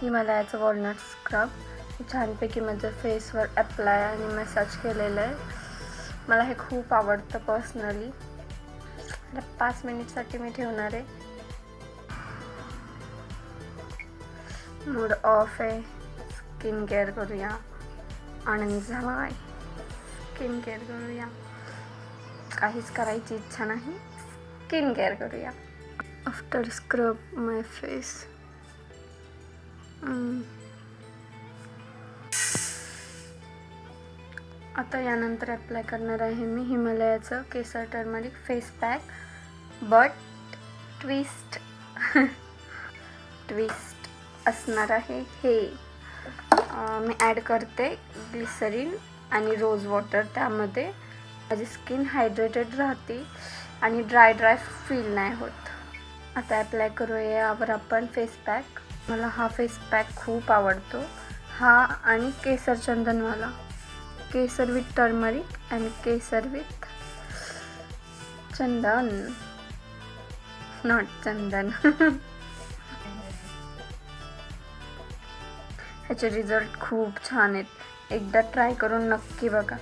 हिमालयाचं walnut scrub छानपैकी माझ्या फेसवर apply आणि मसाज केलेलं आहे. मला हे खूप आवडतं पर्सनली. 5 मिनिटसाठी मी ठेवणार आहे. मूड ऑफ आहे. स्किन केअर करूया. आनंद झाला आहे. स्किन केअर करूया. काहीच करायची इच्छा नाही. स्किन केअर करूया. After scrub my face. आता यानंतर अप्लाय करणार आहे मी हिमालयाचं केसर turmeric face pack. But twist असणार आहे हे. मी ॲड करते ग्लिसरीन आणि रोज वॉटर. त्यामध्ये माझी स्किन हायड्रेटेड राहते आणि ड्राय फील नाही होत. आता अप्लाय करूया यावर आपण फेस पॅक. मला हा फेस पॅक खूप आवडतो. हा आणि केसर चंदनवाला. केसर विथ टर्मरिक आणि केसर विथ चंदन, नॉट चंदन. ह्याचे रिझल्ट खूप छान आहेत. एकदा ट्राय करून नक्की बघा.